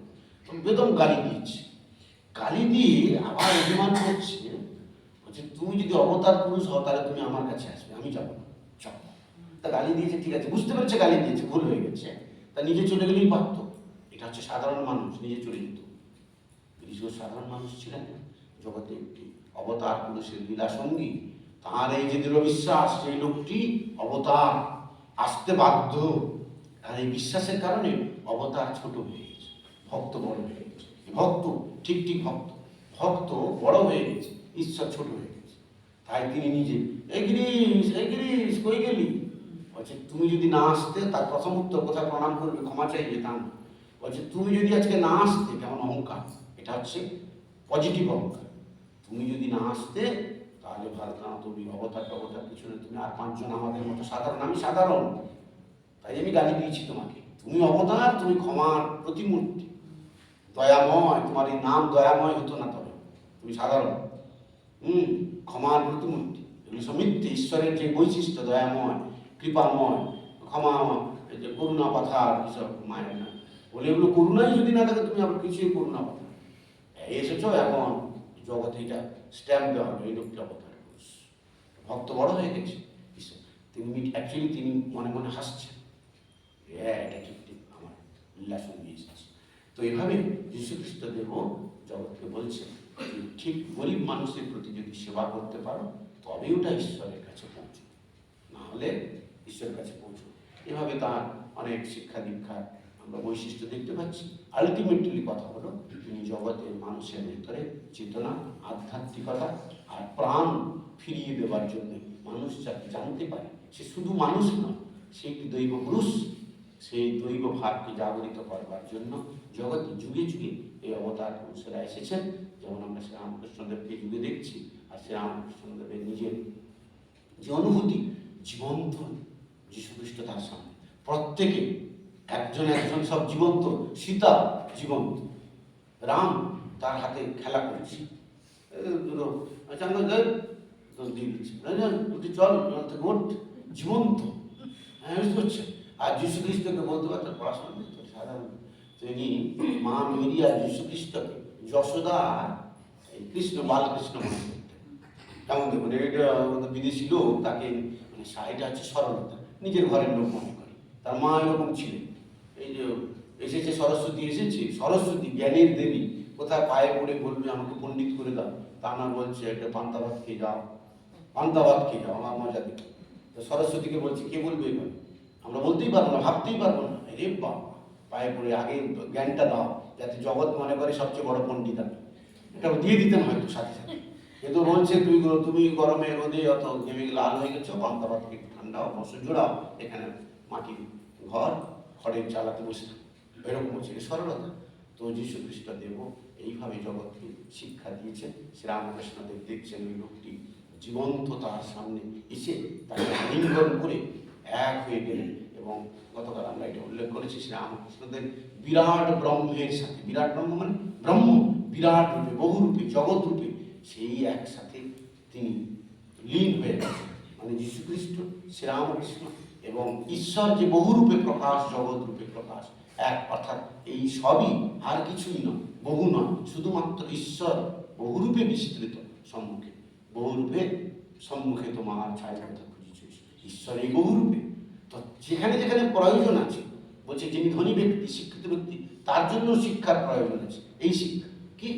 তো বেদম গালি দিচ্ছে। গালি দিয়ে আবার অভিমান করছে, বলছে তুমি যদি অবতার পুরুষ হও তাহলে তুমি আমার কাছে আসবে, আমি যাবো না, যাবো। তা গালি দিয়েছে, ঠিক আছে, বুঝতে পেরেছে গালি দিয়েছে, ভুল হয়ে গেছে, তা নিজে চলে গেলেই পারত। এটা হচ্ছে সাধারণ মানুষ, নিজে চলে যেত। সাধারণ মানুষ ছিলেন, জগতে একটি অবতার পুরুষের লীলা সঙ্গী, তাঁর এই যে দৃঢ় বিশ্বাস, সেই লোকটি অবতার আসতে বাধ্য, আর এই বিশ্বাসের কারণে অবতার ছোট হয়ে গেছে, ভক্ত বড় হয়ে গেছে। ভক্ত ঠিক ভক্ত, ভক্ত বড় হয়ে গেছে, ঈশ্বর ছোট হয়ে গেছে। তাই তিনি নিজে, এই গিরিশ কই গেলি, বলছে তুমি যদি না আসতে, তার প্রথম উত্তর কোথায় প্রণাম করবে, ক্ষমা চাই যেতাম। বলছে তুমি যদি আজকে না আসতে, কেমন অহংকার, এটা হচ্ছে পজিটিভ অহংকার। তুমি যদি না আসতে তাহলে ভারত না, তুমি অবতার পিছনে তুমি আর 5 জন আমাদের মতো সাধারণ, আমি সাধারণ, তাই আমি গালি দিয়েছি তোমাকে। তুমি অবতার, তুমি ক্ষমার প্রতিমূর্তি, দয়াময়, তোমার এই নাম দয়াময় হতো না, তবে তুমি সাধারণ। ক্ষমার প্রতিমূর্তি, এগুলো সব মিথ্যে। ঈশ্বরের যে বৈশিষ্ট্য, দয়াময়, কৃপাময়, ক্ষমা, এই যে করুণা পাথার, এসব মায়ের না বলে, এগুলো করুণাই যদি না থাকে, তুমি আবার কিছুই করুণা পাথার এসেছ। এখন জগতে এটা স্ট্যাম্প দেওয়া হলো, এই লোকটা অবতার পুরুষ, ভক্ত বড় হয়ে গেছে। তিনি অ্যাকচুয়ালি তিনি মনে মনে হাসছেন, এটা ঠিক ঠিক আমার লীলা সঙ্গে এসেছে। তো এইভাবে যীশুখ্রিস্ট দেব জগৎকে বলছেন, ঠিক গরিব মানুষের প্রতি যদি সেবা করতে পারো, তবে ওটা ঈশ্বরের কাছে পৌঁছবে, না হলে ঈশ্বরের কাছে পৌঁছবে। এভাবে তার অনেক শিক্ষা দীক্ষার আমরা বৈশিষ্ট্য দেখতে পাচ্ছি। আলটিমেটলি কথা হলো, তিনি জগতের মানুষের ভেতরে চেতনা, আধ্যাত্মিকতা আর প্রাণ ফিরিয়ে দেওয়ার জন্য মানুষ যাতে জানতে পারে সে শুধু মানুষ নয়, সে একটি দৈব পুরুষ, সেই দৈব ভাবকে জাগরিত করবার জন্য জগতে যুগে যুগে এই অবতার পুরুষেরা এসেছেন। যেমন আমরা শ্রীরামকৃষ্ণদেবকে যুগে দেখছি, আর শ্রীরামকৃষ্ণদেবের নিজের যে অনুভূতি, জীবন্ত যীশুখ্রিস্ট তার সামনে, প্রত্যেকে একজন একজন সব জীবন্ত। সীতা জীবন্ত, রাম তার হাতে খেলা করছি, চল গোট জীবন্ত, বুঝতে পারছেন। আর যীশুখ্রিস্টকে বলতে পারতেন পড়াশোনা করতে সাধারণ, তিনি মা মেরি আর যীশুখ্রিস্টকে যশোদা এই কৃষ্ণ বালকৃষ্ণ মনে করতেন। কেমন দেখুন, এটা বিদেশি লোক, তাকে মানে এটা হচ্ছে সরলতা, নিজের ঘরের লোক মনে করে। তার মা এরকম ছিলেন, এই যে এসেছে সরস্বতী, এসেছে সরস্বতী জ্ঞানের দেবী, কোথায় পায়ে পড়ে বলবে আমাকে পণ্ডিত করে দাও, তা না, বলছে একটা পান্তা ভাত খেয়ে যাও, পান্তা ভাত খেয়ে যাও, আমার মজা দেখো। তো সরস্বতীকে বলছে, কে বলবে এবার, আমরা বলতেই পারবো না, ভাবতেই পারবো না। রে বাবা, পায়ে পড়ে আগে জ্ঞানটা দাও, যাতে জগৎ মনে করে সবচেয়ে বড় পণ্ডিত আমি। এটা দিয়ে দিতেন হয়তো সাথে সাথে, কিন্তু বলছে তুমি গরমে রোদে অত ঘেমে লাল হয়ে গেছো, পান্তা ভাত খেয়ে ঠান্ডাও বসে জোড়াও, এখানে মাটির ঘর, খড়ের চালাতে বসে, এরকম হচ্ছে সরলতা। তো যীশুখ্রিস্ট দেব এইভাবে জগৎকে শিক্ষা দিয়েছেন। শ্রীরামকৃষ্ণদেব দেখছেন ওই লোকটি জীবন্ত তার সামনে এসে তাকে আলিঙ্গন করে এক হয়ে গেলেন। এবং গতকাল আমরা এটা উল্লেখ করেছি, শ্রীরামকৃষ্ণদেব বিরাট ব্রহ্মের সাথে, বিরাট ব্রহ্ম মানে ব্রহ্ম, বিরাট রূপে, বহুরূপে, জগৎ রূপে, সেই একসাথে তিনি লীন হয়ে গেছেন। মানে যীশুখ্রিস্ট, শ্রীরামকৃষ্ণ এবং ঈশ্বর যে বহুরূপে প্রকাশ, জগৎ রূপে প্রকাশ এক, অর্থাৎ এই সবই আর কিছুই নয়, বহু নয়, শুধুমাত্র ঈশ্বর বহুরূপে বিস্তৃত সম্মুখে, বহুরূপে সম্মুখে তোমার ছায়া কথা খুঁজেছ, ঈশ্বর এই বহুরূপে। তো যেখানে যেখানে প্রয়োজন আছে, বলছে যিনি ধনী ব্যক্তি, শিক্ষিত ব্যক্তি, তার জন্য শিক্ষার প্রয়োজন আছে। এই শিক্ষা কি,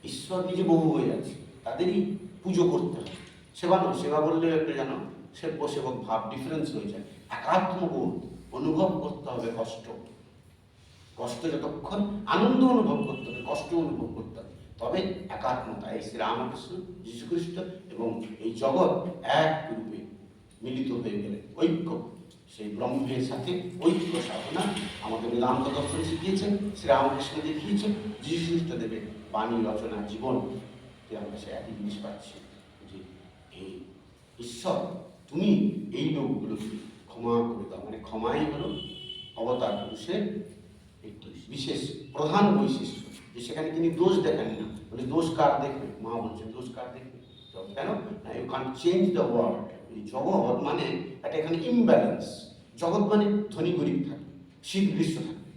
ঈশ্বর নিজে বহু হয়ে আছে, তাদেরই পুজো করতে হবে। সেবা নয়, সেবা বললে একটা যেন সেব্য সেবক ভাব ডিফারেন্স হয়ে যায়। একাত্মবোধ অনুভব করতে হবে, কষ্ট যতক্ষণ, আনন্দ অনুভব করতে হবে, কষ্ট অনুভব করতে হবে, তবে একাত্মতা। এই শ্রীরামকৃষ্ণ, যীশুখ্রিস্ট এবং এই জগৎ এক রূপে মিলিত হয়ে গেলে ঐক্য, সেই ব্রহ্মের সাথে ঐক্য সাধনা আমাদের বেদান্ত দর্শন শিখিয়েছেন, শ্রীরামকৃষ্ণ দেখিয়েছেন, যীশুখ্রিস্ট দেবের বাণী, রচনা, জীবন, আমরা সে একই জিনিস পাচ্ছি যে এই ঈশ্বর তুমি এই লোকগুলোকে ক্ষমা করে দাও। মানে ক্ষমাই হলো অবতার পুরুষের একটি বিশেষ প্রধান বৈশিষ্ট্য, যে সেখানে তিনি দোষ দেখেন না। মানে দোষ কার দেখবে, মা বলছেন দোষ কার দেখবে, কেন না, you can change the world. এই জগৎ মানে একটা এখানে ইমব্যালেন্স, জগৎ মানে ধনী গরিব থাকবে, শীত গ্রীষ্ম থাকবে,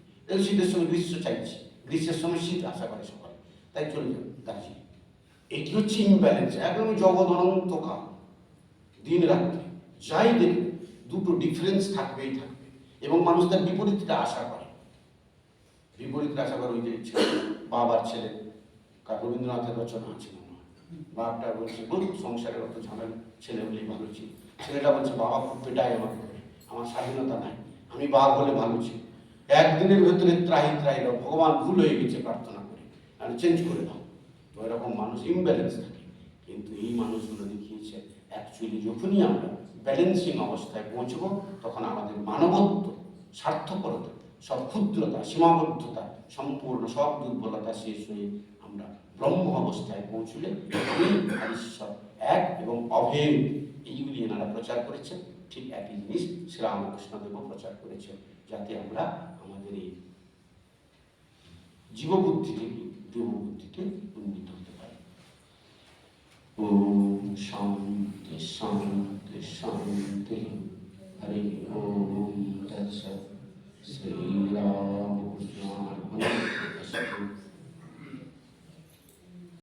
শীতের সময় গ্রীষ্ম চাইছে, গ্রীষ্মের সময় শীত আশা করে সকালে, তাই চলে যাবে দার্জিলিং। এটি হচ্ছে ইমব্যালেন্স, একদম জগৎ অনন্তকাল, দিন রাত্রি যাই দেখবে দুটো ডিফারেন্স থাকবেই থাকবে। এবং মানুষ তার বিপরীতটা আশা করে, ওই যে বাবার ছেলে, রবীন্দ্রনাথের রচনা আছে, বাপটা বলছে সংসারের অত ঝামেলা, ছেলে হলেই ভালো ছিল। ছেলেটা বলছে বাবা খুব পেটায় আমাকে, আমার স্বাধীনতা নাই, আমি বাপ হলে ভালো ছিল। একদিনের ভেতরে ত্রাহি ভগবান ভুল হয়ে গেছে প্রার্থনা করে, আর চেঞ্জ করে দাও। তো এরকম মানুষ ইমব্যালেন্স থাকে। কিন্তু এই মানুষগুলো দেখিয়েছে দিয়েছে। অ্যাকচুয়ালি যখনই আমরা ব্যালেন্সিং অবস্থায় পৌঁছব, তখন আমাদের মানবত্ব, স্বার্থপরতা, সব ক্ষুদ্রতা, সীমাবদ্ধতা, সম্পূর্ণ সব দুর্বলতা শেষ হয়ে আমরা ব্রহ্ম অবস্থায় পৌঁছলে আমি আর ঈশ্বর এক এবং অভেদ, এইগুলি এনারা প্রচার করেছেন। ঠিক একই জিনিস শ্রীরামকৃষ্ণদেবও প্রচার করেছেন, যাতে আমরা আমাদের এই জীববুদ্ধি থেকে দেববুদ্ধিতে উন্নীত হতে পারি। ওম শান্তি শান্তি শান্তি। হরি ওম তৎসৎ। শ্রীরামকৃষ্ণার্পণমস্তু।